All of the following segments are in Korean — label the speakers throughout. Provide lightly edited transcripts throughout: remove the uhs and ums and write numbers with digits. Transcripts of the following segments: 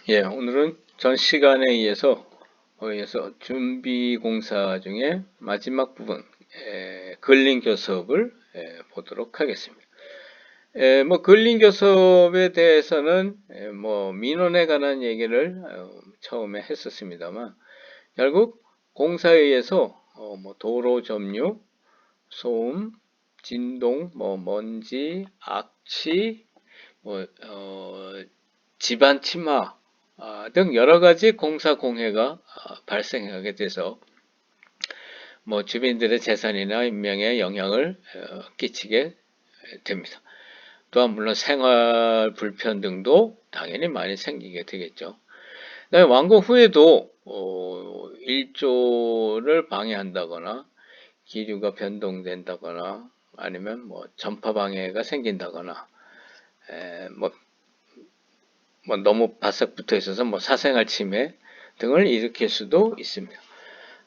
Speaker 1: 예, 오늘은 전 시간에 의해서 준비 공사 중에 마지막 부분, 근린 교섭을 보도록 하겠습니다. 뭐 근린 교섭에 대해서는 뭐 민원에 관한 얘기를 처음에 했었습니다만, 결국 공사에 의해서 뭐 도로 점유, 소음, 진동, 뭐 먼지, 악취, 뭐 집안 침하 등 여러 가지 공사 공해가 발생하게 돼서 뭐 주민들의 재산이나 인명에 영향을 끼치게 됩니다. 또한 물론 생활 불편 등도 당연히 많이 생기게 되겠죠. 그다음에 완공 후에도 일조를 방해한다거나 기류가 변동된다거나 아니면 뭐 전파 방해가 생긴다거나 뭐 너무 바싹 붙어 있어서 뭐 사생활 침해 등을 일으킬 수도 있습니다.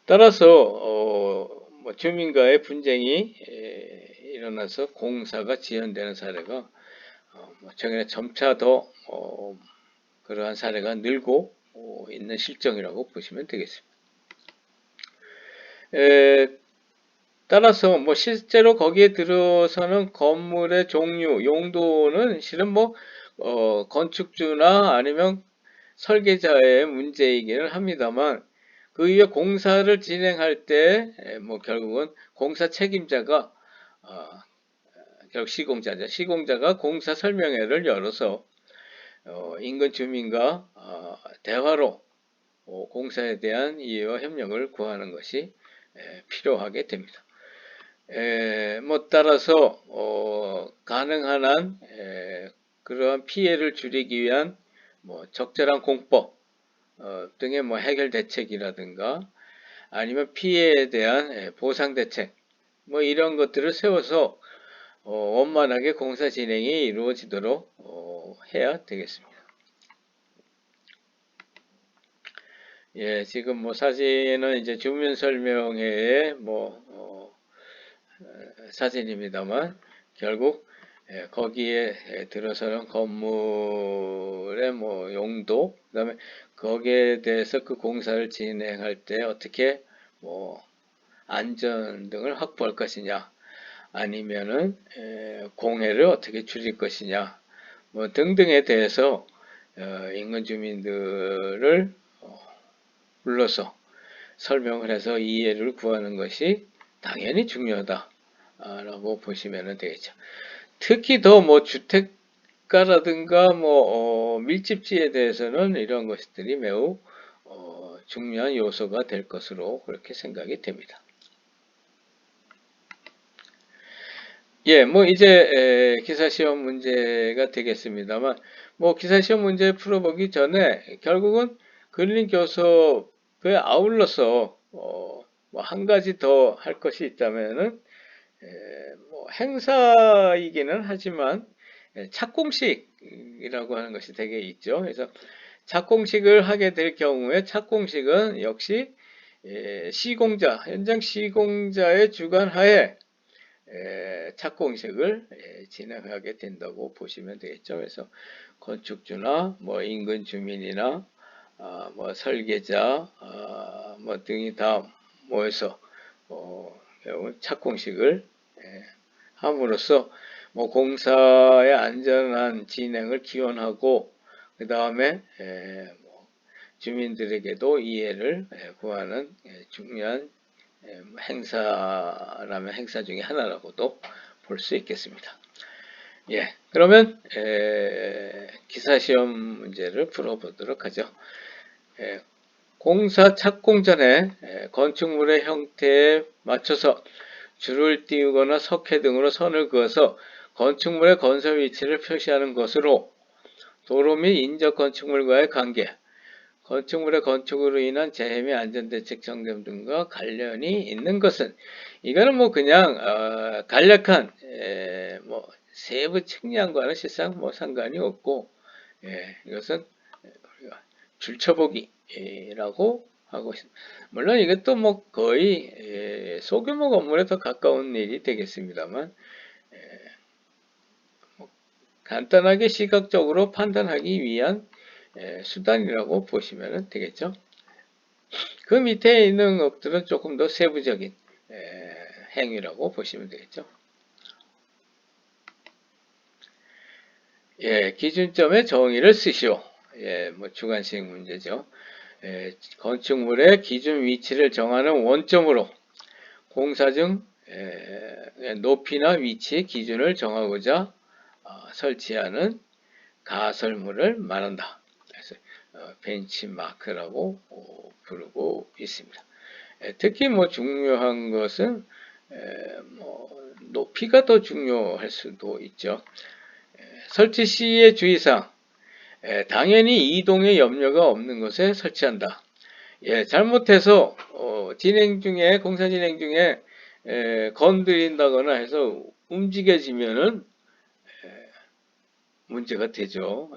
Speaker 1: 따라서 뭐 주민과의 분쟁이 일어나서 공사가 지연되는 사례가 뭐 최근에 점차 더 그러한 사례가 늘고 있는 실정이라고 보시면 되겠습니다. 따라서 뭐 실제로 거기에 들어서는 건물의 종류, 용도는 실은 뭐 건축주나 아니면 설계자의 문제이기는 합니다만 그 이후에 공사를 진행할 때 뭐 결국은 공사 책임자가 결국 시공자죠. 시공자가 공사 설명회를 열어서 인근 주민과 대화로 공사에 대한 이해와 협력을 구하는 것이 필요하게 됩니다. 뭐 따라서 가능한 한 그러한 피해를 줄이기 위한 뭐 적절한 공법 등의 뭐 해결 대책이라든가 아니면 피해에 대한 보상 대책 뭐 이런 것들을 세워서 원만하게 공사 진행이 이루어지도록 해야 되겠습니다. 예, 지금 뭐 사진은 이제 주민 설명회의 뭐 사진입니다만 결국 거기에 들어서는 건물의 뭐 용도, 그다음에 거기에 대해서 그 공사를 진행할 때 어떻게 뭐 안전 등을 확보할 것이냐, 아니면은 공해를 어떻게 줄일 것이냐, 뭐 등등에 대해서 인근 주민들을 불러서 설명을 해서 이해를 구하는 것이 당연히 중요하다라고 보시면 되겠죠. 특히 더 뭐 주택가라든가 뭐 밀집지에 대해서는 이런 것들이 매우 중요한 요소가 될 것으로 그렇게 생각이 됩니다. 예, 뭐 이제 기사시험 문제가 되겠습니다만 뭐 기사시험 문제 풀어보기 전에 결국은 근린교섭에 아울러서 뭐 한 가지 더 할 것이 있다면은 뭐 행사이기는 하지만 착공식이라고 하는 것이 되게 있죠. 그래서 착공식을 하게 될 경우에 착공식은 역시 시공자, 현장 시공자의 주관하에 착공식을 진행하게 된다고 보시면 되겠죠. 그래서 건축주나 뭐 인근 주민이나 뭐 설계자 뭐 등이 다 모여서 착공식을 함으로써 뭐 공사의 안전한 진행을 기원하고 그 다음에 뭐 주민들에게도 이해를 구하는 중요한 행사라면 행사 중에 하나라고도 볼 수 있겠습니다. 예, 그러면 기사시험 문제를 풀어보도록 하죠. 공사 착공 전에 건축물의 형태에 맞춰서 줄을 띄우거나 석회 등으로 선을 그어서 건축물의 건설 위치를 표시하는 것으로 도로 및 인접 건축물과의 관계, 건축물의 건축으로 인한 재해 및 안전대책 점검 등과 관련이 있는 것은 이거는 뭐 그냥 간략한 뭐 세부 측량과는 실상 뭐 상관이 없고 이것은 우리가 줄쳐보기라고 하고 있습니다. 물론 이것도 뭐 거의 소규모 건물에 더 가까운 일이 되겠습니다만 뭐 간단하게 시각적으로 판단하기 위한 수단이라고 보시면 되겠죠. 그 밑에 있는 것들은 조금 더 세부적인 행위라고 보시면 되겠죠. 기준점의 정의를 쓰시오. 뭐 주관식 문제죠. 건축물의 기준 위치를 정하는 원점으로 공사 중 높이나 위치의 기준을 정하고자 설치하는 가설물을 말한다. 그래서 벤치마크라고 부르고 있습니다. 특히 뭐 중요한 것은 뭐 높이가 더 중요할 수도 있죠. 설치 시의 주의사항, 당연히 이동의 염려가 없는 곳에 설치한다. 잘못해서 공사 진행 중에 건드린다거나 해서 움직여지면은 문제가 되죠.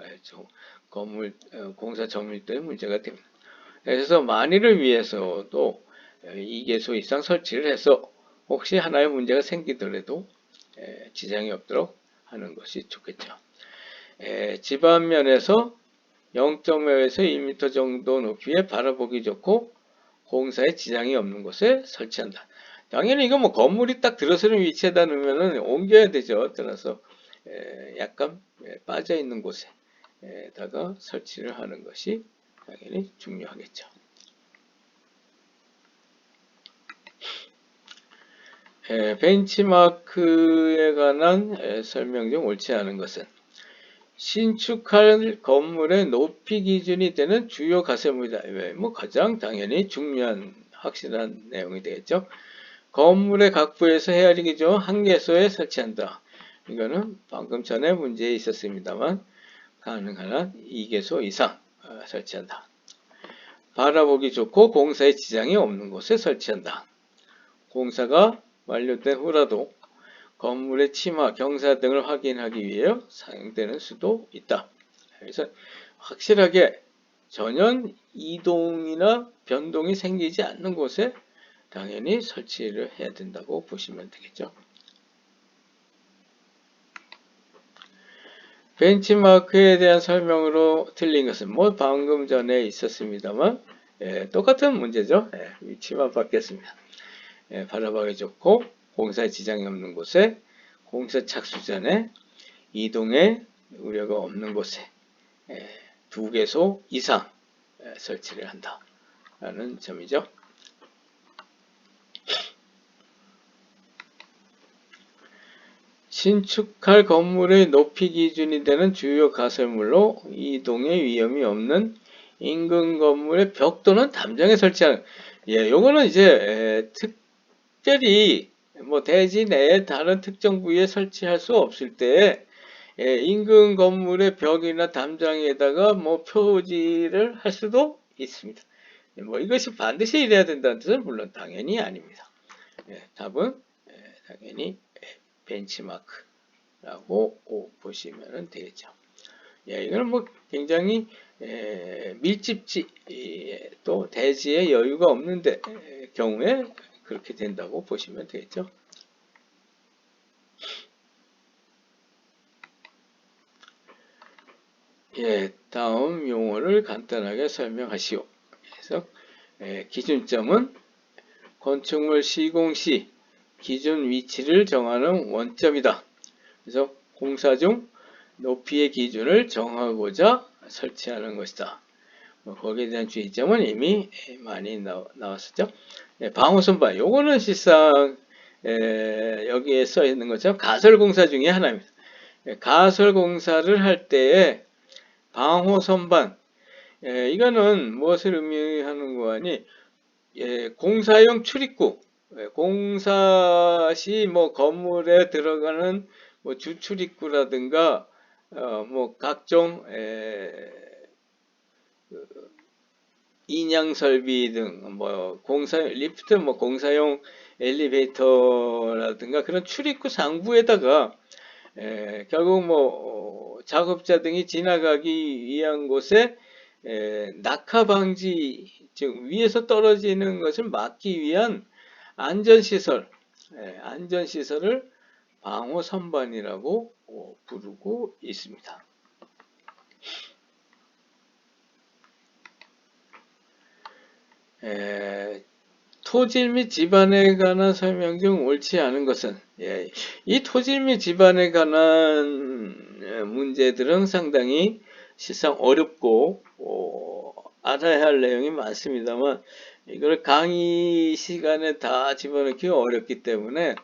Speaker 1: 건물 공사 점유 때문에 문제가 됩니다. 그래서 만일을 위해서도 2개소 이상 설치를 해서 혹시 하나의 문제가 생기더라도 지장이 없도록 하는 것이 좋겠죠. 집안면에서 0.5에서 1m 정도 높이에 바라보기 좋고 공사에 지장이 없는 곳에 설치한다. 당연히 이거 뭐 건물이 딱 들어서는 위치에다 놓으면은 옮겨야 되죠. 떠나서 약간 빠져 있는 곳에다가 설치를 하는 것이 당연히 중요하겠죠. 벤치마크에 관한 설명 중 옳지 않은 것은 신축할 건물의 높이 기준이 되는 주요 가설물이다. 뭐 가장 당연히 중요한 확실한 내용이 되겠죠. 건물의 각 부에서 헤아리기 기준 한 개소에 설치한다. 이거는 방금 전에 문제에 있었습니다만 가능한 한 2개소 이상 설치한다. 바라보기 좋고 공사에 지장이 없는 곳에 설치한다. 공사가 완료된 후라도 건물의 침하, 경사 등을 확인하기 위해 사용되는 수도 있다. 그래서 확실하게 전혀 이동이나 변동이 생기지 않는 곳에 당연히 설치를 해야 된다고 보시면 되겠죠. 벤치마크에 대한 설명으로 틀린 것은 뭐 방금 전에 있었습니다만 똑같은 문제죠. 위치만 바뀌었습니다. 바라보기 좋고 공사에 지장이 없는 곳에 공사 착수 전에 이동에 우려가 없는 곳에 2개소 이상 설치를 한다라는 점이죠. 신축할 건물의 높이 기준이 되는 주요 가설물로 이동의 위험이 없는 인근 건물의 벽 또는 담장에 설치하는 요거는 이제 특별히 뭐 대지 내에 다른 특정 부위에 설치할 수 없을 때 인근 건물의 벽이나 담장에다가 뭐 표지를 할 수도 있습니다. 뭐 이것이 반드시 이래야 된다는 뜻은 물론 당연히 아닙니다. 답은 당연히 벤치마크라고 보시면 되겠죠. 이거는 뭐 굉장히 밀집지 또 대지에 여유가 없는 경우에 그렇게 된다고 보시면 되겠죠. 다음 용어를 간단하게 설명하시오. 그래서 기준점은 건축물 시공 시 기준 위치를 정하는 원점이다. 그래서 공사 중 높이의 기준을 정하고자 설치하는 것이다. 거기에 대한 주의점은 이미 많이 나왔었죠. 방호선반, 요거는 실상 여기에 써 있는 것처럼 가설공사 중에 하나입니다. 가설공사를 할 때에 방호선반, 이거는 무엇을 의미하는 거 아니? 공사용 출입구, 공사 시 뭐 건물에 들어가는 뭐 주출입구라든가 뭐 각종 인양 설비 등 뭐 리프트 뭐 공사용 엘리베이터라든가 그런 출입구 상부에다가 결국 뭐 작업자 등이 지나가기 위한 곳에 낙하 방지, 즉 위에서 떨어지는 것을 막기 위한 안전시설을 방호 선반이라고 부르고 있습니다. 토질 및 집안에 관한 설명 중 옳지 않은 것은, 이 토질 및 집안에 관한 문제들은 상당히 실상 어렵고 알아야 할 내용이 많습니다만 이걸 강의 시간에 다 집어넣기 어렵기 때문에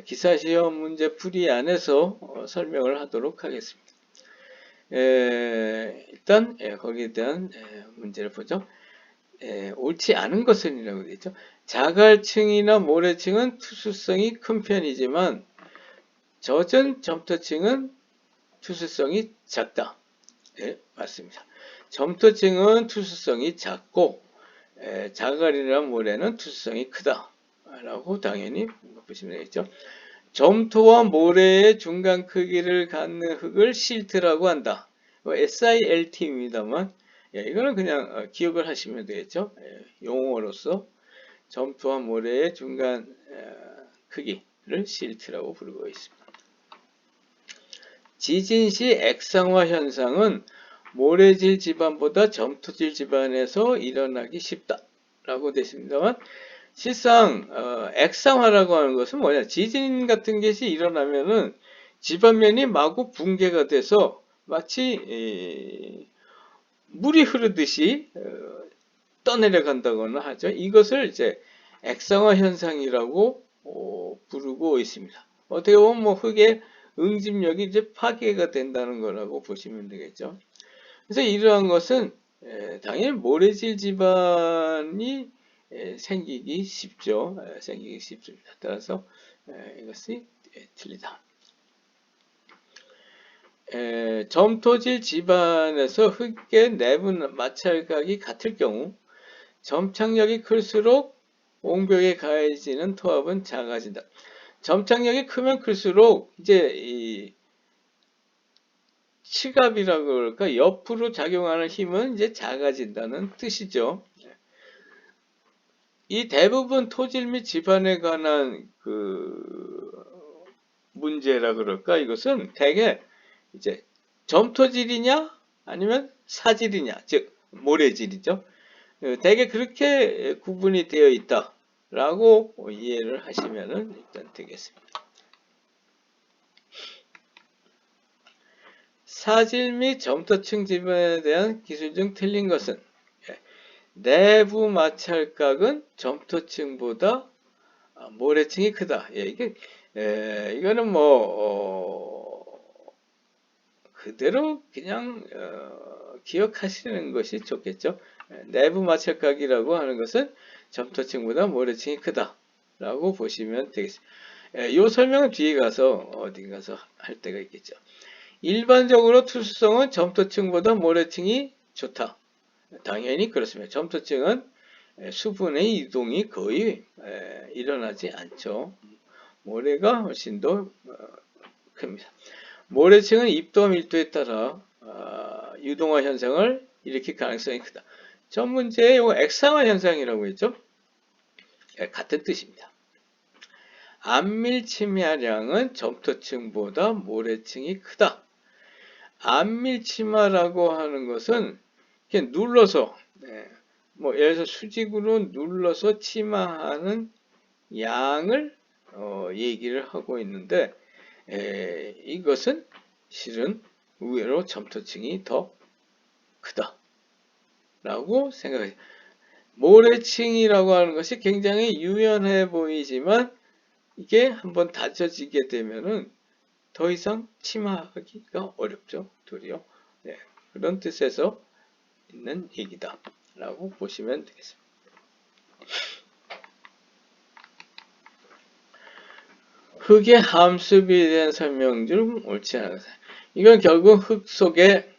Speaker 1: 기사시험 문제 풀이 안에서 설명을 하도록 하겠습니다. 일단 거기에 대한 문제를 보죠. 옳지 않은 것은이라고 되어 있죠. 자갈층이나 모래층은 투수성이 큰 편이지만 젖은 점토층은 투수성이 작다. 맞습니다. 점토층은 투수성이 작고 자갈이나 모래는 투수성이 크다. 라고 당연히 보시면 되겠죠. 점토와 모래의 중간 크기를 갖는 흙을 실트라고 한다. SILT입니다만 이거는 그냥 기억을 하시면 되겠죠. 용어로서 점토와 모래의 중간 크기를 실트라고 부르고 있습니다. 지진 시 액상화 현상은 모래질 집안보다 점토질 집안에서 일어나기 쉽다라고 되어 있습니다만 실상 액상화라고 하는 것은 뭐냐? 지진 같은 것이 일어나면은 집안면이 마구 붕괴가 돼서 마치 물이 흐르듯이 떠내려간다거나 하죠. 이것을 이제 액상화 현상이라고 부르고 있습니다. 어떻게 보면 뭐 흙의 응집력이 이제 파괴가 된다는 거라고 보시면 되겠죠. 그래서 이러한 것은 당연히 모래질 집안이 생기기 쉽죠. 생기기 쉽습니다. 따라서 이것이 틀리다. 점토질 집안에서 흙의 내부 마찰각이 같을 경우 점착력이 클수록 옹벽에 가해지는 토합은 작아진다. 점착력이 크면 클수록 이제 이 치갑이라고 그럴까 옆으로 작용하는 힘은 이제 작아진다는 뜻이죠. 이 대부분 토질 및 집안에 관한 그 문제라 그럴까 이것은 대개 이제 점토질이냐 아니면 사질이냐 즉 모래질이죠. 대개 그렇게 구분이 되어 있다라고 이해를 하시면 일단 되겠습니다. 사질 및 점토층 집안에 대한 기술 중 틀린 것은 내부 마찰각은 점토층보다 모래층이 크다. 이거는 그대로 그냥 기억하시는 것이 좋겠죠. 내부 마찰각이라고 하는 것은 점토층보다 모래층이 크다라고 보시면 되겠습니다. 이 설명은 뒤에 가서 어디 가서 할 때가 있겠죠. 일반적으로 투수성은 점토층보다 모래층이 좋다. 당연히 그렇습니다. 점토층은 수분의 이동이 거의 일어나지 않죠. 모래가 훨씬 더 큽니다. 모래층은 입도 밀도에 따라 유동화 현상을 일으킬 가능성이 크다. 전 문제의 액상화 현상이라고 했죠. 같은 뜻입니다. 안밀 침하량은 점토층보다 모래층이 크다. 안밀 침하라고 하는 것은 이렇게 눌러서 예를 들어서 수직으로 눌러서 침하하는 양을 얘기를 하고 있는데 이것은 실은 의외로 점토층이 더 크다 라고 생각해요. 모래층이라고 하는 것이 굉장히 유연해 보이지만 이게 한번 다져지게 되면은 더 이상 침하하기가 어렵죠. 도리어. 그런 뜻에서 있는 얘기다 라고 보시면 되겠습니다. 흙의 함수비에 대한 설명 중 옳지 않은 것은 이건 결국 흙 속에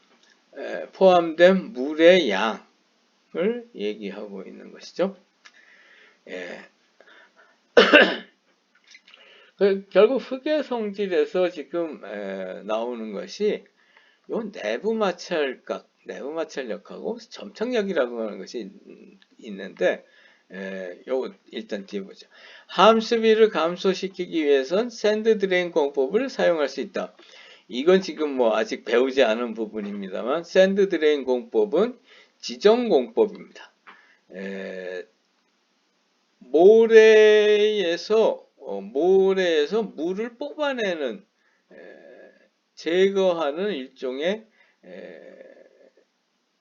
Speaker 1: 포함된 물의 양을 얘기하고 있는 것이죠. 결국 흙의 성질에서 지금 나오는 것이 요 내부 마찰력하고 점착력이라고 하는 것이 있는데 요거 일단 뒤에 보죠. 함수비를 감소시키기 위해선 샌드 드레인 공법을 사용할 수 있다. 이건 지금 아직 배우지 않은 부분입니다만 샌드 드레인 공법은 지정 공법입니다. 모래에서 물을 뽑아내는 제거하는 일종의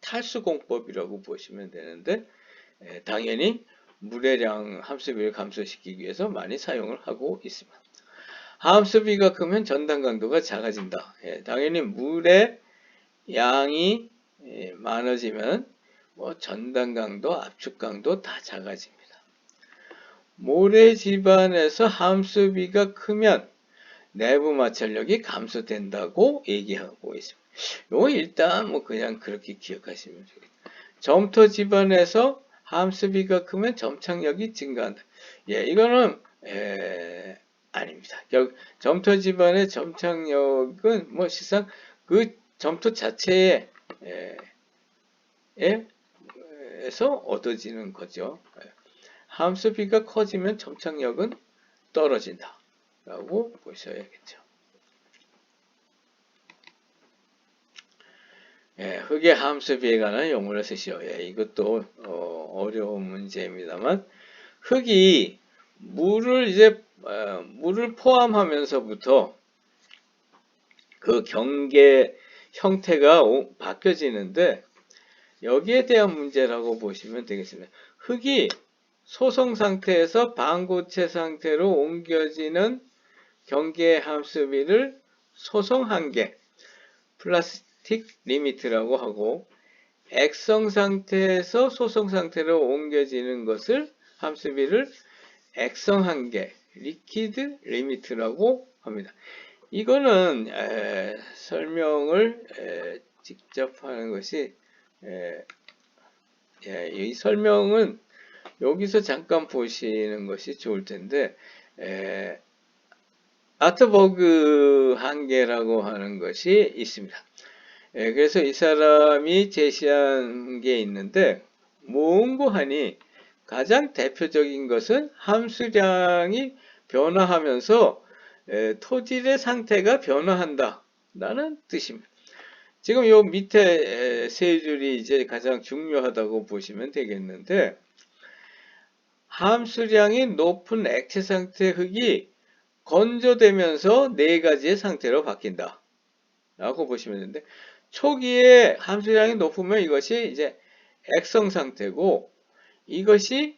Speaker 1: 탈수공법이라고 보시면 되는데, 당연히 물의 함수비를 감소시키기 위해서 많이 사용을 하고 있습니다. 함수비가 크면 전단 강도가 작아진다. 당연히 물의 양이 많아지면 전단 강도, 압축 강도 다 작아집니다. 모래 집안에서 함수비가 크면 내부 마찰력이 감소된다고 얘기하고 있습니다. 이거 일단 그냥 그렇게 기억하시면 되겠습니다. 점토 집안에서 함수비가 크면 점착력이 증가한다. 이거는 아닙니다. 점토 집안의 점착력은 실상 그 점토 자체에 에서 얻어지는 거죠. 함수비가 커지면 점착력은 떨어진다 라고 보셔야겠죠. 흙의 함수비에 관한 용어를 쓰시오. 이것도 어려운 문제입니다만, 흙이 물을 포함하면서부터 그 경계 형태가 바뀌어지는데, 여기에 대한 문제라고 보시면 되겠습니다. 흙이 소성 상태에서 반고체 상태로 옮겨지는 경계 함수비를 소성 한계, 플라스틱 리미트라고 하고, 액성 상태에서 소성 상태로 옮겨지는 것을 함수비를 액성 한계, 리퀴드 리미트라고 합니다. 이거는 설명을 직접 하는 것이 이 설명은 여기서 잠깐 보시는 것이 좋을 텐데, 아트버그 한계라고 하는 것이 있습니다. 그래서 이 사람이 제시한 게 있는데, 몽고하니 가장 대표적인 것은 함수량이 변화하면서 토질의 상태가 변화한다 라는 뜻입니다. 지금 요 밑에 세 줄이 이제 가장 중요하다고 보시면 되겠는데, 함수량이 높은 액체 상태 흙이 건조되면서 네 가지의 상태로 바뀐다 라고 보시면 되는데, 초기에 함수량이 높으면 이것이 이제 액성 상태고, 이것이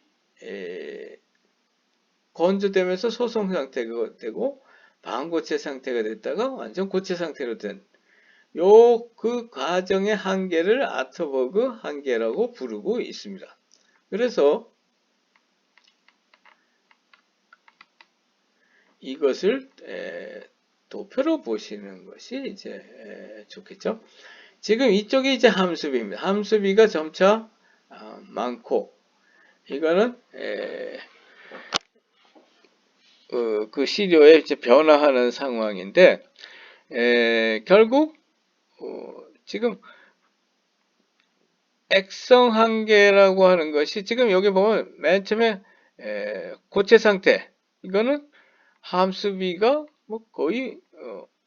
Speaker 1: 건조되면서 소성 상태가 되고, 반고체 상태가 됐다가 완전 고체 상태로 된 그 과정의 한계를 아트버그 한계라고 부르고 있습니다. 그래서 이것을 도표로 보시는 것이 이제 좋겠죠. 지금 이쪽이 이제 함수비입니다. 함수비가 점차 많고, 이거는 그 시료에 이제 변화하는 상황인데, 결국 지금 액성 한계라고 하는 것이 지금 여기 보면 맨 처음에 고체 상태, 이거는 함수비가 거의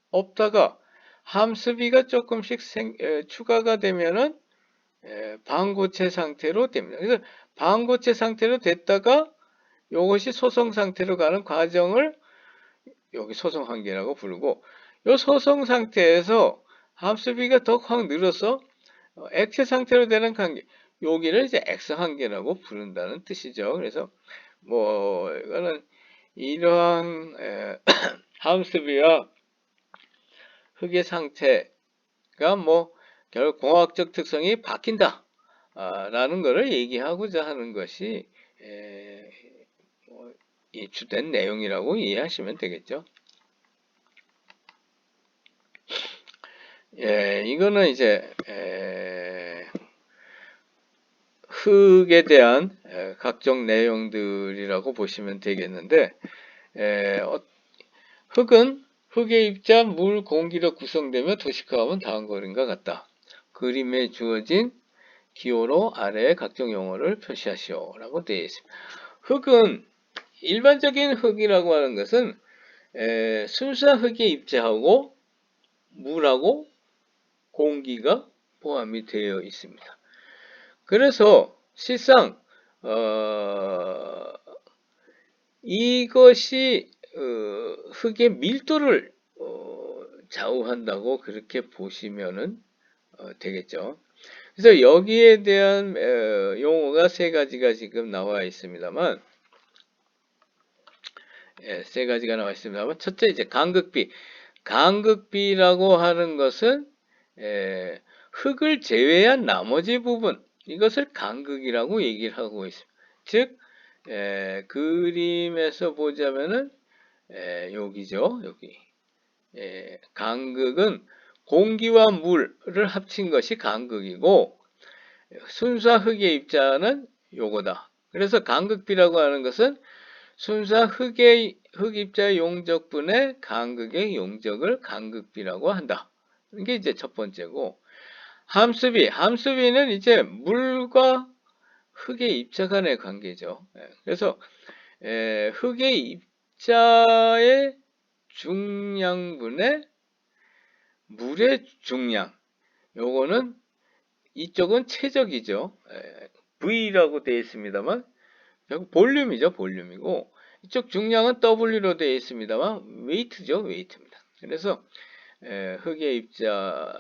Speaker 1: 없다가 함수비가 조금씩 추가가 되면은 반고체 상태로 됩니다. 그래서 반고체 상태로 됐다가 이것이 소성 상태로 가는 과정을 여기 소성 한계라고 부르고, 이 소성 상태에서 함수비가 더 확 늘어서 액체 상태로 되는 관계, 여기를 이제 액성 한계라고 부른다는 뜻이죠. 그래서 이거는 이러한 함수비와 흙의 상태가 결국 공학적 특성이 바뀐다 라는 것을 얘기하고자 하는 것이 이 주된 내용이라고 이해하시면 되겠죠. 이거는 이제 흙에 대한 각종 내용들이라고 보시면 되겠는데, 흙은 흙의 입자, 물, 공기로 구성되며 도식화하면 다음 그림과 같다. 그림에 주어진 기호로 아래의 각종 용어를 표시하시오 라고 되어 있습니다. 흙은 일반적인 흙이라고 하는 것은 순수한 흙에 입자하고 물하고 공기가 포함이 되어 있습니다. 그래서 실상 어, 이것이 흙의 밀도를 좌우한다고 그렇게 보시면은 되겠죠. 그래서 여기에 대한 용어가 세 가지가 지금 나와 있습니다만, 세 가지가 나와 있습니다만, 첫째 이제 간극비. 간극비라고 하는 것은 흙을 제외한 나머지 부분, 이것을 간극이라고 얘기를 하고 있습니다. 즉 그림에서 보자면은 여기죠. 여기 간극은 공기와 물을 합친 것이 간극이고, 순수한 흙의 입자는 요거다. 그래서 간극비라고 하는 것은 순수한 흙 입자의 용적분의 간극의 용적을 간극비라고 한다. 이게 이제 첫 번째고, 함수비는 이제 물과 흙의 입자 간의 관계죠. 그래서 흙의 입자의 중량분의 물의 중량, 요거는 이쪽은 최적이죠. V라고 되어 있습니다만 결국 볼륨이죠. 볼륨이고, 이쪽 중량은 W로 되어 있습니다만 웨이트죠. 웨이트입니다. 그래서 흙 입자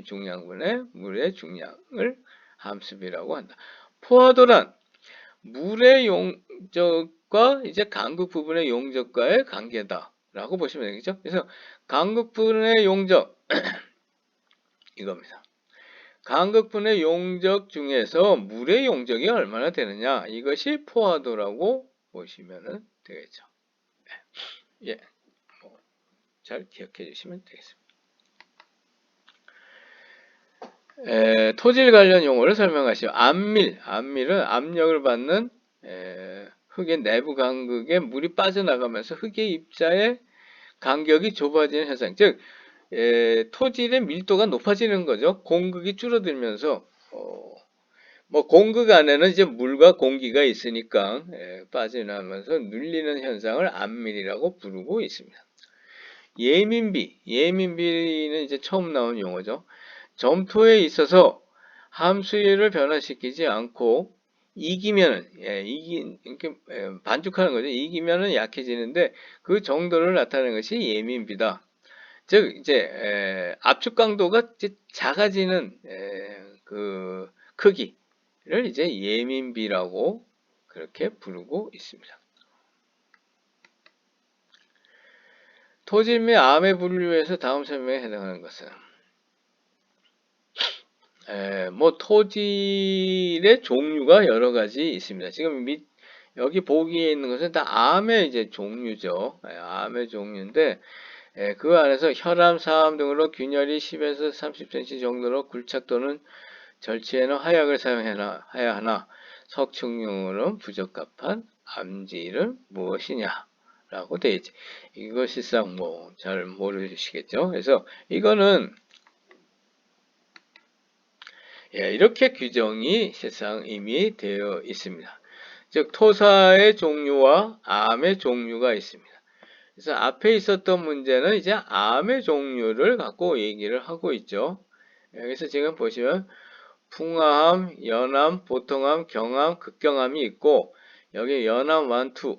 Speaker 1: 중량분의 물의 중량을 함수비라고 한다. 포화도란 물의 용적과 이제 간극 부분의 용적과의 관계다라고 보시면 되겠죠. 그래서 간극 부분의 용적 이겁니다. 간극분의 용적 중에서 물의 용적이 얼마나 되느냐, 이것이 포화도라고 보시면 되겠죠. 예, 잘 기억해 주시면 되겠습니다. 토질 관련 용어를 설명하시오. 안밀은 압력을 받는 흙의 내부 간극에 물이 빠져나가면서 흙의 입자의 간격이 좁아지는 현상, 즉 토질의 밀도가 높아지는 거죠. 공극이 줄어들면서 뭐 공극 안에는 이제 물과 공기가 있으니까 빠져나가면서 눌리는 현상을 안밀이라고 부르고 있습니다. 예민비는 이제 처음 나온 용어죠. 점토에 있어서 함수율을 변화시키지 않고 이기면은 반죽하는 거죠. 이기면은 약해지는데 그 정도를 나타내는 것이 예민비다. 즉 이제 압축 강도가 이제 작아지는 그 크기를 이제 예민비라고 그렇게 부르고 있습니다. 토질 및 암의 분류에서 다음 설명에 해당하는 것은 뭐 토질의 종류가 여러 가지 있습니다. 지금 여기 보기에 있는 것은 다 암의 이제 종류죠. 암의 종류인데 그 안에서 혈암, 사암 등으로 균열이 10에서 30cm 정도로 굴착 또는 절취에는 화약을 사용해야 하나 석축용으로는 부적합한 암질은 무엇이냐 라고 되어 있지. 이거 실상 뭐 잘 모르시겠죠. 그래서 이거는 이렇게 규정이 실상 이미 되어 있습니다. 즉 토사의 종류와 암의 종류가 있습니다. 그래서 앞에 있었던 문제는 이제 암의 종류를 갖고 얘기를 하고 있죠. 여기서 지금 보시면 풍암, 연암, 보통암, 경암, 극경암이 있고, 여기 연암 1, 2,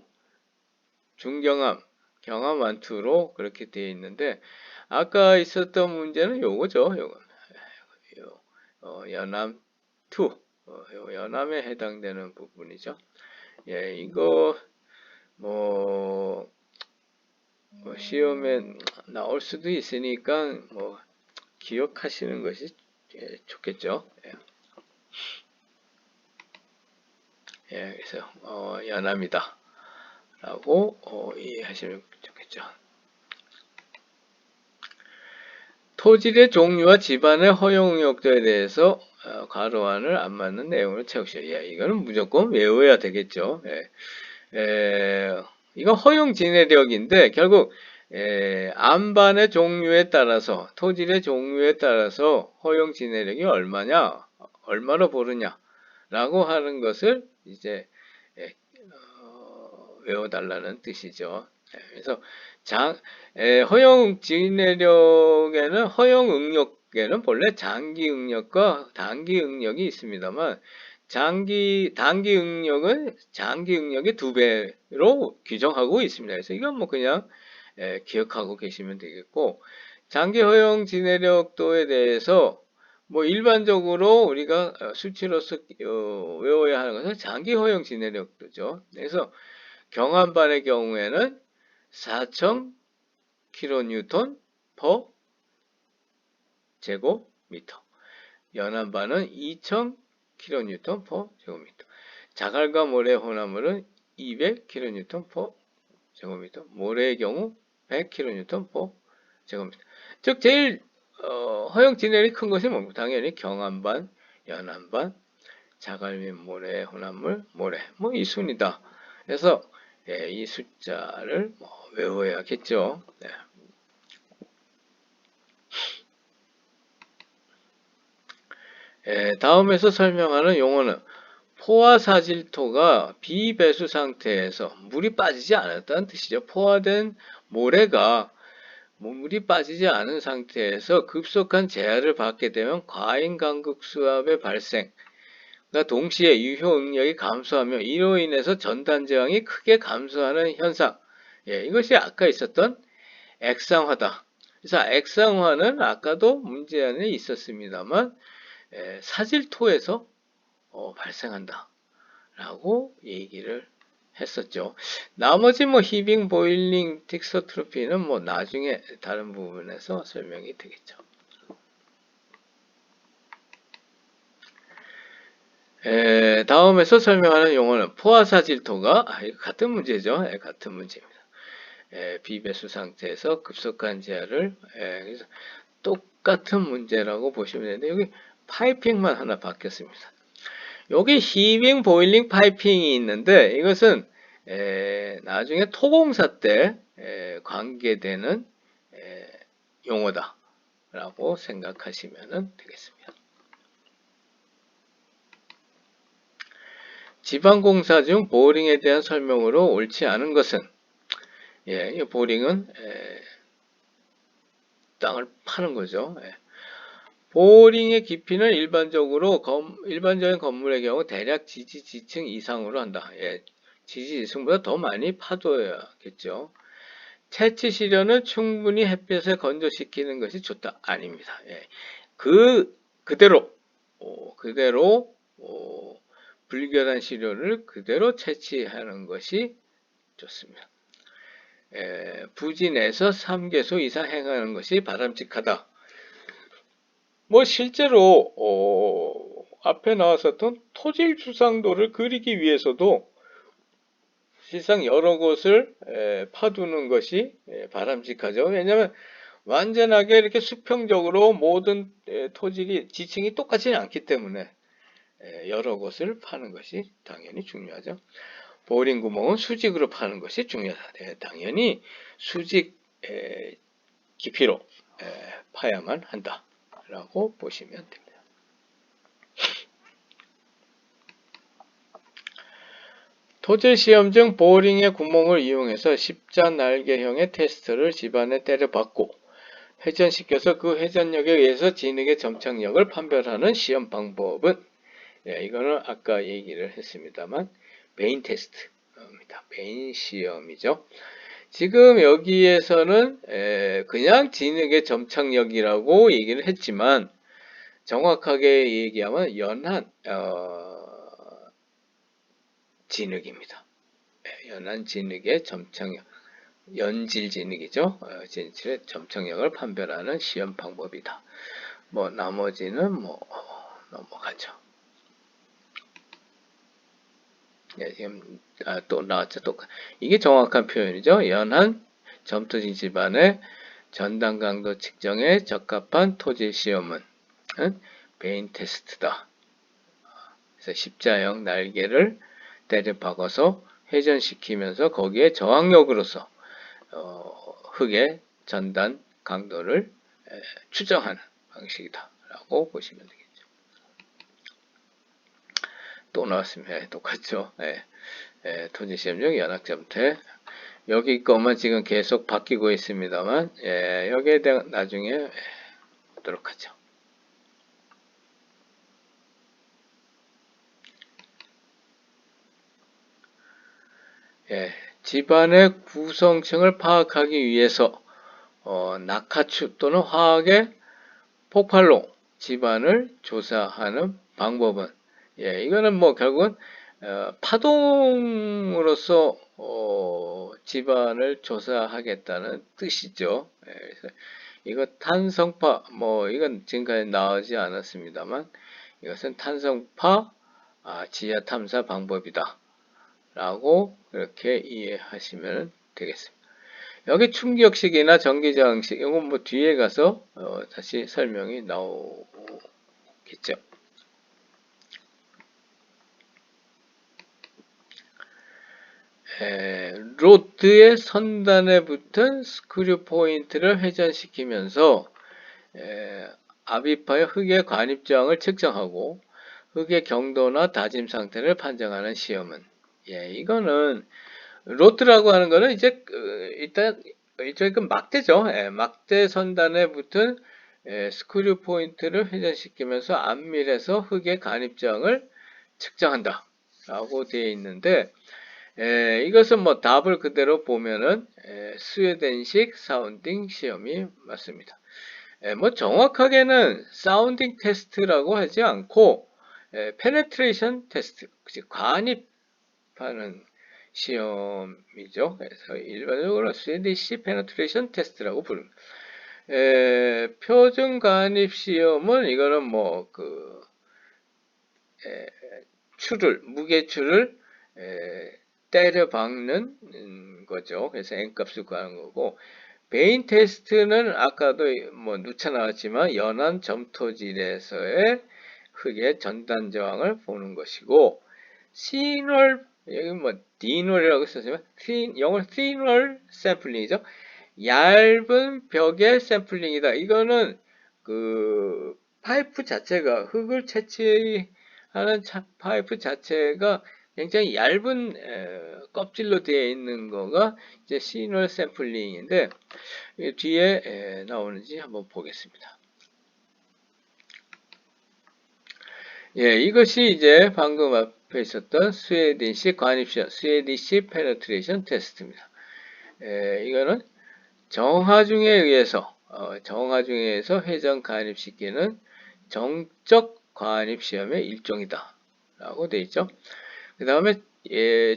Speaker 1: 중경암, 경암 1, 2로 그렇게 되어 있는데, 아까 있었던 문제는 요거죠. 연암 2, 연암에 해당되는 부분이죠. 이거 뭐 시험에 나올 수도 있으니까 뭐 기억하시는 것이 좋겠죠. 그래서 연암이다 라고 이해하시면 좋겠죠. 토질의 종류와 집안의 허용 응역도에 대해서 괄호 안을 안 맞는 내용을 채우시오. 이거는 무조건 외워야 되겠죠. 이건 허용 진해력인데 결국 안반의 종류에 따라서 토질의 종류에 따라서 허용 진해력이 얼마로 보느냐 라고 하는 것을 이제 외워달라는 뜻이죠. 그래서 허용 진해력에는 허용 응력에는 본래 장기 응력과 단기 응력이 있습니다만 단기 응력은 장기 응력의 2배로 규정하고 있습니다. 그래서 이건 뭐 그냥 기억하고 계시면 되겠고, 장기 허용 진해력도에 대해서 뭐 일반적으로 우리가 수치로서 외워야 하는 것은 장기 허용 진해력도죠. 그래서 경한반의 경우에는 4,000kN per 제곱미터, 연한반은 2,000kN per 제곱미터, 자갈과 모래 혼합물은 200kN per 제곱미터, 모래의 경우 100kN per 제곱미터. 즉 제일 허용 진해력이 큰 것이 뭡니까? 당연히 경한반, 연한반, 자갈 및 모래 혼합물, 모래, 뭐 이 순이다. 그래서 이 숫자를 외워야겠죠. 네. 다음에서 설명하는 용어는 포화사질토가 비배수 상태에서 물이 빠지지 않았다는 뜻이죠. 포화된 모래가 물이 빠지지 않은 상태에서 급속한 제한을 받게 되면 과잉간극수압의 발생, 그러니까 동시에 유효 응력이 감소하며 이로 인해서 전단 저항이 크게 감소하는 현상. 이것이 아까 있었던 액상화다. 그래서 액상화는 아까도 문제 안에 있었습니다만 사질토에서 발생한다 라고 얘기를 했었죠. 나머지 뭐 히빙, 보일링, 틱서트로피는 뭐 나중에 다른 부분에서 설명이 되겠죠. 다음에서 설명하는 용어는 포화사질토가 이거 같은 문제죠. 같은 문제입니다. 비배수 상태에서 급속한 제한을 그래서 똑같은 문제라고 보시면 되는데 여기 파이핑만 하나 바뀌었습니다. 여기 히빙, 보일링, 파이핑이 있는데 이것은 나중에 토공사 때 관계되는 용어다 라고 생각하시면 되겠습니다. 지방공사 중 보링에 대한 설명으로 옳지 않은 것은 이 보링은 땅을 파는 거죠. 보링의 깊이는 일반적인 건물의 경우 대략 지지 지층 이상으로 한다. 지지 지층보다 더 많이 파둬야겠죠. 채취 시료는 충분히 햇볕에 건조시키는 것이 좋다. 아닙니다. 그대로 불결한 시료를 그대로 채취하는 것이 좋습니다. 부지 내에서 3개소 이상 행하는 것이 바람직하다. 뭐 실제로 앞에 나왔었던 토질 주상도를 그리기 위해서도 실상 여러 곳을 파두는 것이 바람직하죠. 왜냐하면 완전하게 이렇게 수평적으로 모든 토질이 지층이 똑같지는 않기 때문에 여러 곳을 파는 것이 당연히 중요하죠. 보링 구멍은 수직으로 파는 것이 중요하다. 당연히 수직 깊이로 파야만 한다 라고 보시면 됩니다. 토질 시험 중 보링의 구멍을 이용해서 십자 날개형의 테스트를 집안에 때려박고 회전시켜서 그 회전력에 의해서 진흙의 점착력을 판별하는 시험 방법은 이거는 아까 얘기를 했습니다만 메인 테스트입니다. 메인 시험이죠. 지금 여기에서는 그냥 진흙의 점착력이라고 얘기를 했지만 정확하게 얘기하면 연한 진흙입니다. 연한 진흙의 점착력, 연질 진흙이죠. 진실의 점착력을 판별하는 시험 방법이다. 뭐 나머지는 뭐 넘어가죠. 지금 또 나왔죠. 이게 정확한 표현이죠. 연한 점토진 집안의 전단 강도 측정에 적합한 토질 시험은 베인 테스트다. 그래서 십자형 날개를 때려 박아서 회전시키면서 거기에 저항력으로서 흙의 전단 강도를 추정하는 방식이다 라고 보시면 되겠죠. 또 나왔습니다. 똑같죠. 토지시험 중 연학점태 여기 것만 지금 계속 바뀌고 있습니다만 여기에 대한 나중에 보도록 하죠. 예, 집안의 구성층을 파악하기 위해서 낙하추 또는 화학의 폭발로 집안을 조사하는 방법은, 예, 이거는 뭐 결국은 파동으로서 집안을 조사하겠다는 뜻이죠. 예, 그래서 이거 탄성파, 뭐 이건 지금까지 나오지 않았습니다만 이것은 탄성파 지하 탐사 방법이다 라고 이렇게 이해하시면 되겠습니다. 여기 충격식이나 전기저항식, 이건 뭐 뒤에 가서 다시 설명이 나오겠죠. 로드의 선단에 붙은 스크류 포인트를 회전시키면서 압입하여 흑의 관입저항을 측정하고 흑의 경도나 다짐 상태를 판정하는 시험은, 예, 이거는 로트라고 하는 거는 이제 일단 일종의 그 막대죠. 예, 막대 선단에 붙은 스크류 포인트를 회전시키면서 안밀해서 흑의 관입저항을 측정한다 라고 되어 있는데, 이것은 뭐 답을 그대로 보면은 스웨덴식 사운딩 시험이 맞습니다. 뭐 정확하게는 사운딩 테스트라고 하지 않고 페네트레이션 테스트, 관입하는 시험이죠. 그래서 일반적으로 스웨디시 페네트레이션 테스트라고 부릅니다. 표준 관입 시험은 이거는 뭐 무게추를 때려 박는 거죠. 그래서 N값을 구하는 거고, 베인 테스트는 아까도 뭐 누차 나왔지만 연한 점토질에서의 흑의 전단 저항을 보는 것이고, 시널, 여기 뭐 디널이라고 썼지만 영어로 thinner 샘플링이죠. 얇은 벽의 샘플링이다. 이거는 그 파이프 자체가, 흙을 채취하는 파이프 자체가 굉장히 얇은 껍질로 되어 있는 거가 이제 시널 샘플링인데, 뒤에 나오는지 한번 보겠습니다. 예, 이것이 이제 방금 앞에 있었던 스웨디시 관입시험, 스웨디시 페네트레이션 테스트입니다. 이거는 정하중에 의해서 회전 관입시키는 정적 관입시험의 일종이다 라고 되어 있죠. 그 다음에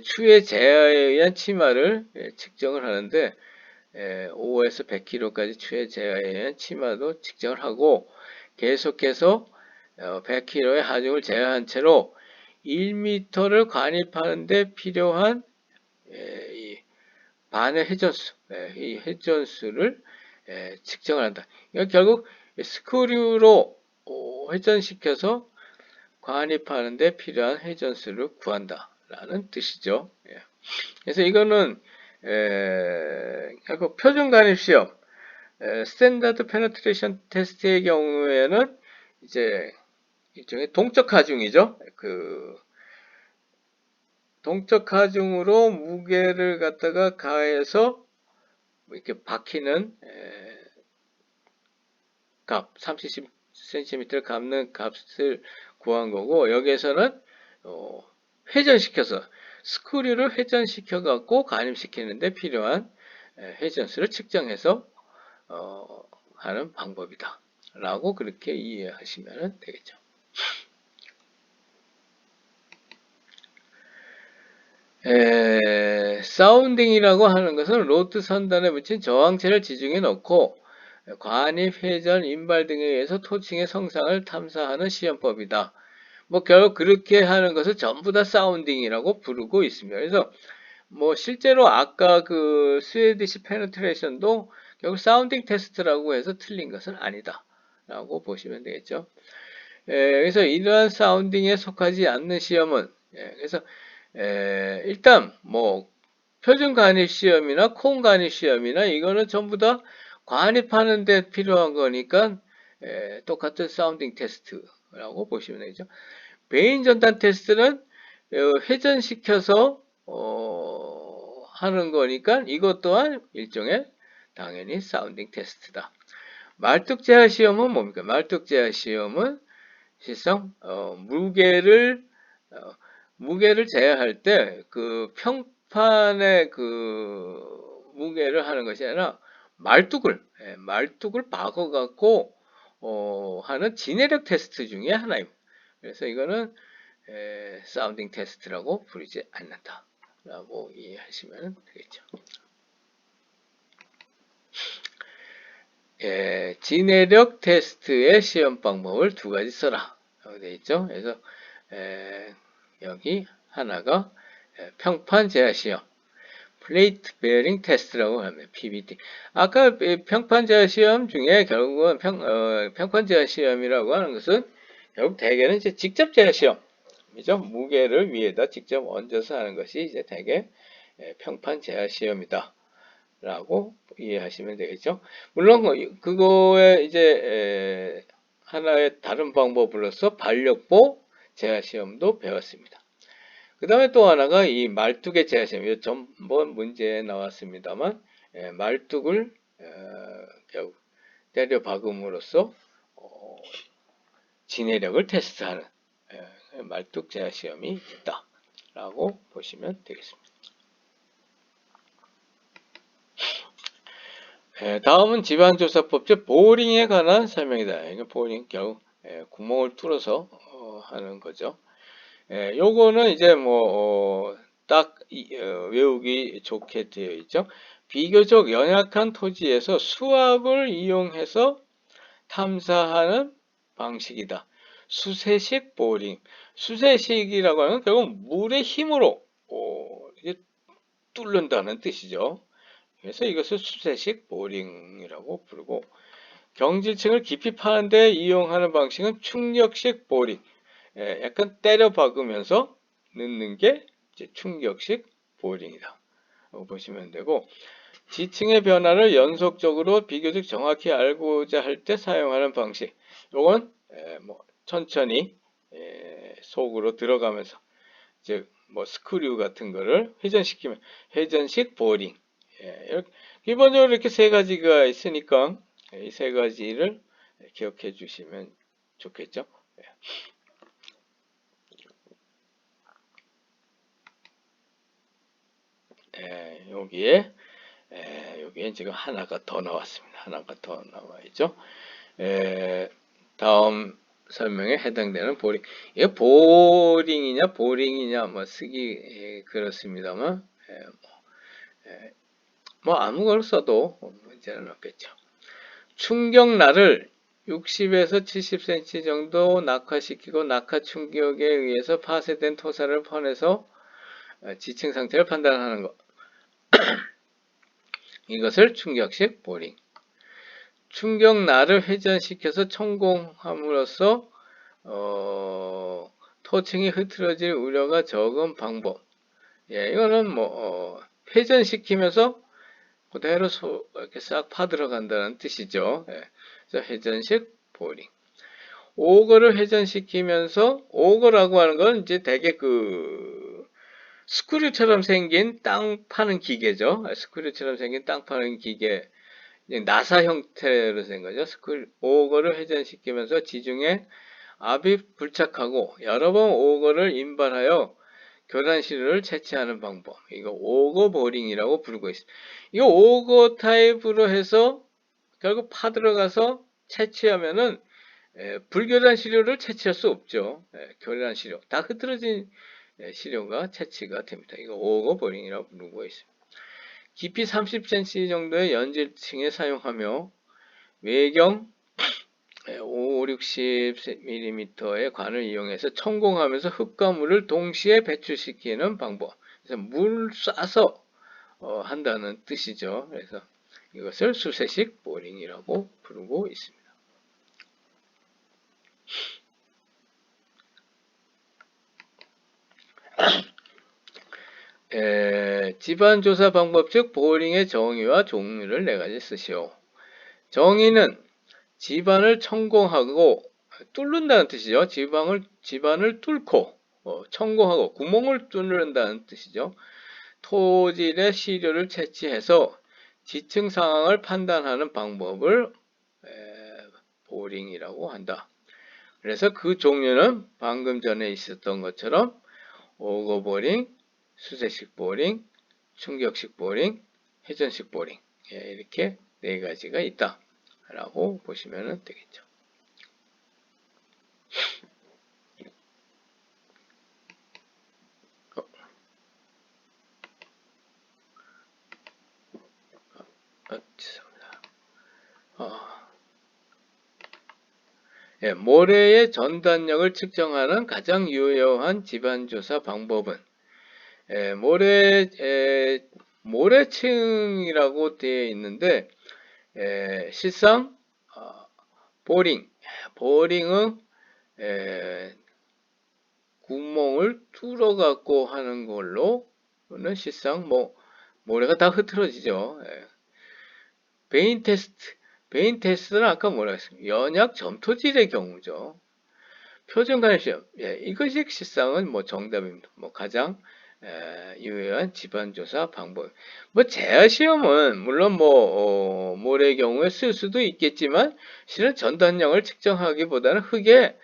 Speaker 1: 추의 제하에 의한 치마를 측정을 하는데 5에서 100kg까지 추의 제하에 의한 치마도 측정을 하고, 계속해서 100kg의 하중을 제어한 채로 1m를 관입하는 데 필요한 이 반의 회전수, 이 회전수를 측정을 한다. 그러니까 결국 스크류로 회전시켜서 관입하는 데 필요한 회전수를 구한다 라는 뜻이죠. 그래서 이거는 결국 표준 관입 시험, 스탠다드 페네트레이션 테스트의 경우에는 이제 일종의 동적 하중이죠. 동적 하중으로 무게를 갖다가 가해서 이렇게 박히는 값, 30cm 갚는 값을 구한 거고, 여기에서는 회전시켜서 스크류를 회전시켜 갖고 관입시키는데 필요한 회전수를 측정해서 하는 방법이다 라고 그렇게 이해하시면 되겠죠. 사운딩이라고 하는 것은 로드 선단에 붙인 저항체를 지중해 놓고 관입, 회전, 인발 등에 의해서 토층의 성상을 탐사하는 시험법이다. 뭐 결국 그렇게 하는 것을 전부 다 사운딩이라고 부르고 있습니다. 그래서 뭐 실제로 아까 그 스웨디시 페네트레이션도 결국 사운딩 테스트라고 해서 틀린 것은 아니다 라고 보시면 되겠죠. 그래서 이러한 사운딩에 속하지 않는 시험은, 그래서 일단 뭐 표준 관입 시험이나 콩 관입 시험이나 이거는 전부 다 관입하는 데 필요한 거니까 똑같은 사운딩 테스트라고 보시면 되죠. 베인 전단 테스트는 회전시켜서 하는 거니까 이것 또한 일종의 당연히 사운딩 테스트다. 말뚝제하 시험은 뭡니까? 말뚝제하 시험은 실상 무게를 제어할 때 그 평판의 무게를 하는 것이 아니라 말뚝을 박아갖고 하는 진해력 테스트 중에 하나입니다. 그래서 이거는 사운딩 테스트라고 부르지 않는다 라고 이해하시면 되겠죠. 진해력 테스트의 시험 방법을 두 가지 써라 라고 되어 있죠. 그래서 여기 하나가 평판 제하 시험, 플레이트 베어링 테스트라고 합니다. PBT. 아까 평판 제하 시험 중에 결국은 평판 제하 시험이라고 하는 것은 결국 대개는 이제 직접 제하 시험이죠. 무게를 위에다 직접 얹어서 하는 것이 이제 대개 평판 제하 시험이다 라고 이해하시면 되겠죠. 물론 그거에 이제 하나의 다른 방법으로서 반력보 제하 시험도 배웠습니다. 그 다음에 또 하나가 이 말뚝의 제하 시험. 이 전번 문제에 나왔습니다만 말뚝을 결국 때려 박음으로써 진해력을 테스트하는 말뚝 제하 시험이 있다 라고 보시면 되겠습니다. 다음은 집안조사법제 보링에 관한 설명이다. 이거 보링 결국 구멍을 뚫어서 하는 거죠. 요거는 이제 딱 외우기 좋게 되어 있죠. 비교적 연약한 토지에서 수압을 이용해서 탐사하는 방식이다. 수세식 보링. 수세식이라고 하는 건 결국 물의 힘으로 이제 뚫는다는 뜻이죠. 그래서 이것을 수세식 보링이라고 부르고, 경지층을 깊이 파는 데 이용하는 방식은 충격식 보링. 약간 때려 박으면서 넣는 게 이제 충격식 보링이다 보시면 되고, 지층의 변화를 연속적으로 비교적 정확히 알고자 할 때 사용하는 방식. 요건 천천히 속으로 들어가면서 즉 스크류 같은 거를 회전시키면 회전식 보링. 기본적으로 이렇게 세 가지가 있으니까 이 세 가지를 기억해 주시면 좋겠죠. 여기에 지금 하나가 더 나왔습니다. 하나가 더 나와 있죠. 다음 설명에 해당되는 보링. 이게 보링이냐 보링이냐 쓰기 그렇습니다만 아무거나 써도 문제는 없겠죠. 충격날을 60에서 70cm 정도 낙하시키고 낙하 충격에 의해서 파쇄된 토사를 퍼내서 지층 상태를 판단하는 것. 이것을 충격식 보링. 충격날을 회전시켜서 천공함으로써 토층이 흐트러질 우려가 적은 방법. 이거는 회전시키면서 그대로 이렇게 싹 파들어간다는 뜻이죠. 그래서 회전식 보링. 오거를 회전시키면서, 오거라고 하는 건 이제 대개 스크류처럼 생긴 땅 파는 기계죠. 스크류처럼 생긴 땅 파는 기계. 나사 형태로 된 거죠. 오거를 회전시키면서 지중해 압이 불착하고 여러 번 오거를 인발하여 교란 시료를 채취하는 방법. 이거 오거 보링이라고 부르고 있습니다. 이거 오거 타입으로 해서 결국 파들어가서 채취하면은 불교란 시료를 채취할 수 없죠. 교란 시료. 다 흐트러진 시료가 채취가 됩니다. 이거 오거 보링이라고 부르고 있습니다. 깊이 30cm 정도의 연질층에 사용하며 외경 5, 60mm의 관을 이용해서 천공하면서 흙과 물을 동시에 배출시키는 방법. 그래서 물 쏴서 한다는 뜻이죠. 그래서 이것을 수세식 보링이라고 부르고 있습니다. 집안조사 방법 즉 보링의 정의와 종류를 4가지 쓰시오. 정의는 집안을 천공하고 뚫는다는 뜻이죠. 집안을 뚫고 천공하고 구멍을 뚫는다는 뜻이죠. 토질의 시료를 채취해서 지층 상황을 판단하는 방법을 보링이라고 한다. 그래서 그 종류는 방금 전에 있었던 것처럼 오거 보링, 수세식 보링, 충격식 보링, 회전식 보링. 예, 이렇게 네 가지가 있다 라고 보시면 되겠죠. 죄송합니다. 예, 모래의 전단력을 측정하는 가장 유효한 집안조사 방법은 모래층이라고 되어 있는데 실상 보링은 구멍을 뚫어 갖고 하는 걸로는 실상 뭐 모래가 다 흐트러지죠. 베인 테스트는 아까 뭐라 했습니까? 연약 점토질의 경우죠. 표준간의 시험. 예, 이것이 실상은 뭐 정답입니다. 뭐 가장 유효한 집안조사 방법. 뭐 재하 시험은 물론 뭐 모래의 경우에 쓸 수도 있겠지만 실은 전단량을 측정하기보다는 흙의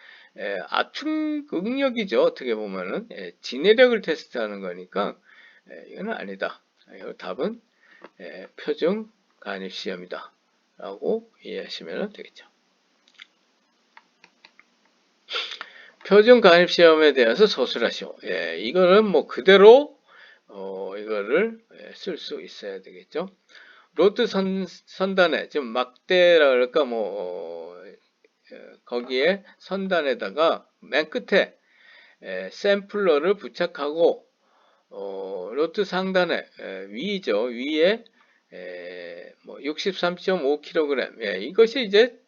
Speaker 1: 압축 응력이죠. 어떻게 보면은 진해력을 테스트하는 거니까 이거는 아니다. 이 답은 표준 간입 시험이다. 라고 이해하시면 되겠죠. 표준 간입 시험에 대해서 서술하시오. 예, 이거는 뭐 그대로 이거를 쓸 수 있어야 되겠죠. 로드 선단에 지금 막대라 그럴까 거기에 선단에다가 맨 끝에 샘플러를 부착하고 로드 상단에 위죠. 위에 뭐 63.5kg. 예, 이것이 이제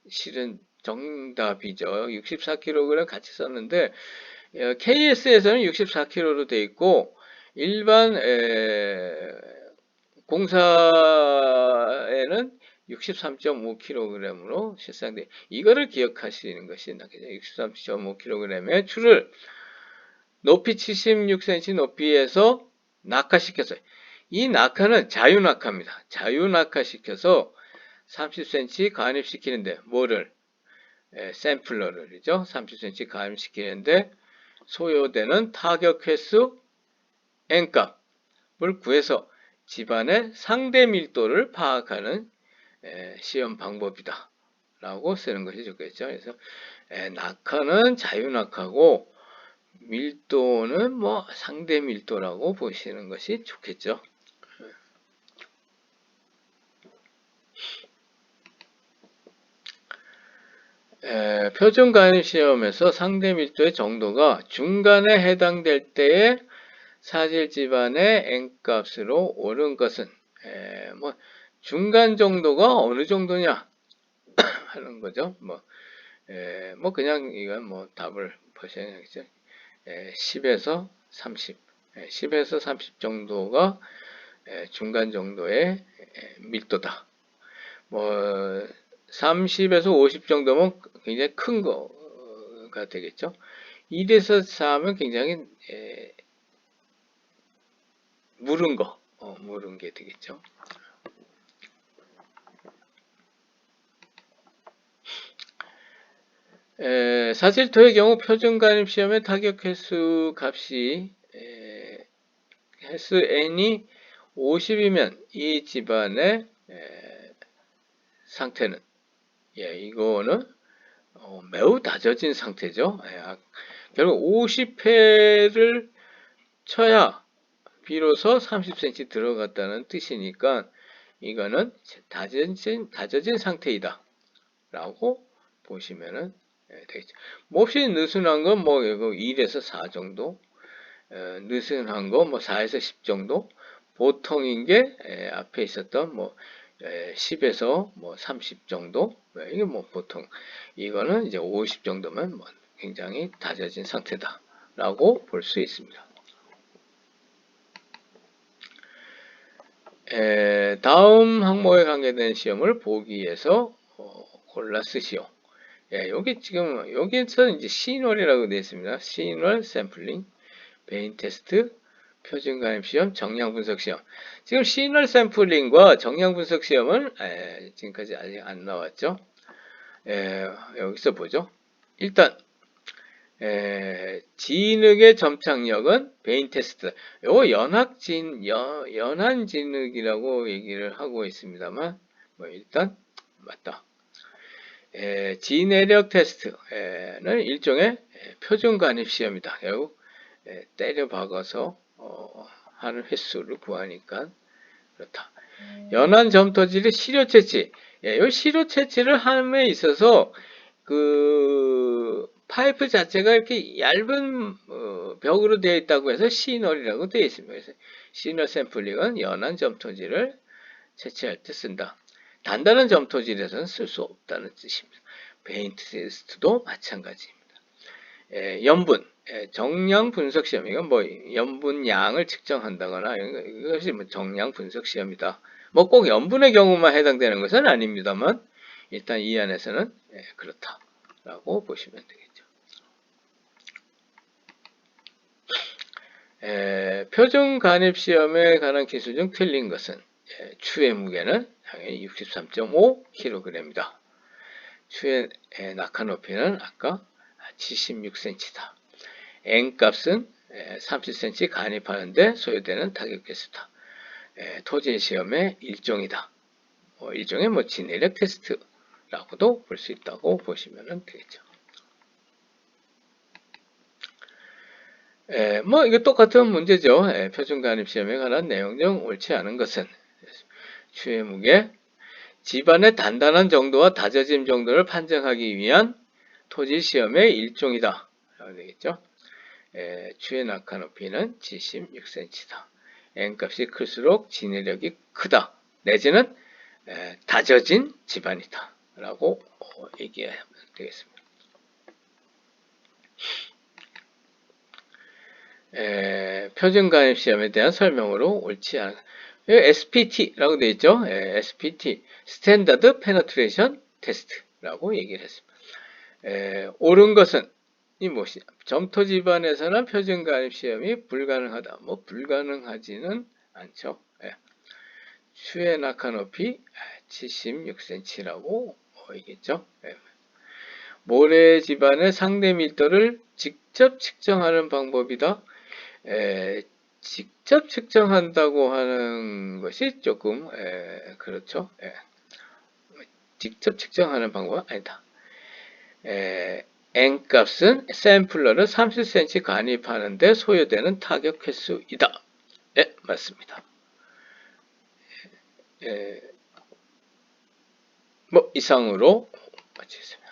Speaker 1: 실은 정답이죠. 64kg 같이 썼는데 KS에서는 64kg로 되어 있고 일반 공사에는 63.5kg으로 실상돼. 이거를 기억하시는 것이 낫겠죠. 63.5kg의 줄을 높이 76cm 높이에서 낙하시켰어요. 이 낙하는 자유낙하입니다. 자유낙하시켜서 30cm 간입시키는데 뭐를? 샘플러를이죠. 30cm 간입시키는데 소요되는 타격 횟수 n값을 구해서 집안의 상대 밀도를 파악하는 시험 방법이다 라고 쓰는 것이 좋겠죠. 그래서 낙하는 자유낙하고 밀도는 뭐 상대 밀도라고 보시는 것이 좋겠죠. 표준 간입 시험에서 상대 밀도의 정도가 중간에 해당될 때에 사질 집안의 n값으로 옳은 것은 뭐 중간 정도가 어느 정도냐 하는 거죠. 뭐 그냥 이건 뭐 답을 보셔야겠죠. 10에서 30, 10에서 30 정도가 중간 정도의 밀도다. 뭐 30에서 50 정도면 굉장히 큰 거가 되겠죠. 1에서 4면 굉장히 물은 게 되겠죠. 사실토의 경우 표준 간입 시험의 타격 횟수 값이 횟수 n이 50이면 이 집안의 상태는 이거는 매우 낮아진 상태죠. 결국 50회를 쳐야 비로소 30cm 들어갔다는 뜻이니까 이거는 다져진 상태이다 라고 보시면 되겠죠. 몹시 느슨한 건 뭐 1에서 4 정도, 느슨한 거 뭐 4에서 10 정도, 보통인 게 앞에 있었던 뭐 10에서 뭐 30 정도. 이게 뭐 보통 이거는 이제 50 정도면 뭐 굉장히 다져진 상태다라고 볼 수 있습니다. 다음 항목에 관계된 시험을 보기에서 골라 쓰시오. 여기 지금 여기서 이제 C널이라고 되어 있습니다. C널 샘플링, 베인 테스트, 표준 간입 시험, 정량 분석 시험. 지금 C널 샘플링과 정량 분석 시험은 지금까지 아직 안 나왔죠. 여기서 보죠. 일단 진흙의 점착력은 베인 테스트. 요거 연한 진흙이라고 얘기를 하고 있습니다만, 뭐 일단 맞다. 지내력 테스트는 일종의 표준 간입 시험이다. 결국 때려 박아서 하는 횟수를 구하니까 그렇다. 연한 점토질의 시료 채취. 이 시료 채취를 함에 있어서 그 파이프 자체가 이렇게 얇은 벽으로 되어 있다고 해서 시널이라고 되어 있습니다. 그래서 시널 샘플링은 연한 점토질을 채취할 때 쓴다. 단단한 점토질에서는 쓸 수 없다는 뜻입니다. 베인 테스트도 마찬가지입니다. 염분, 정량 분석 시험. 이건 뭐 염분 양을 측정한다거나 이것이 뭐 정량 분석 시험이다. 뭐 꼭 염분의 경우만 해당되는 것은 아닙니다만 일단 이 안에서는 그렇다라고 보시면 되겠죠. 표준 간입 시험에 관한 기술 중 틀린 것은 추의 무게는 당연히 63.5kg이다. 추의 낙하 높이는 아까 76cm다. N값은 30cm 간입하는데 소요되는 타격 개수다. 토질 시험의 일종이다. 일종의 뭐 지내력 테스트라고도 볼 수 있다고 보시면 되겠죠. 뭐 이거 똑같은 문제죠. 표준 간입 시험에 관한 내용 중 옳지 않은 것은 추의 무게, 집안의 단단한 정도와 다져짐 정도를 판정하기 위한 토질 시험의 일종이다. 라고 되겠죠. 추의 낙하 높이는 76cm다. N값이 클수록 지내력이 크다. 내지는 다져진 집안이다. 라고 얘기하면 되겠습니다. 표준 간입 시험에 대한 설명으로 옳지 않은 SPT라고 되어 있죠. SPT, 스탠다드 페너트레이션 테스트라고 얘기를 했습니다. 옳은 것은 이 무엇이냐? 점토 집안에서는 표준 간입 시험이 불가능하다. 뭐 불가능하지는 않죠. 추의 낙하 높이 76cm라고 얘기했죠. 모래 집안의 상대 밀도를 직접 측정하는 방법이다. 직접 측정한다고 하는 것이 조금 그렇죠. 직접 측정하는 방법은 아니다. N값은 샘플러를 30cm 간입하는데 소요되는 타격 횟수이다. 네, 맞습니다. 뭐 이상으로 마치겠습니다.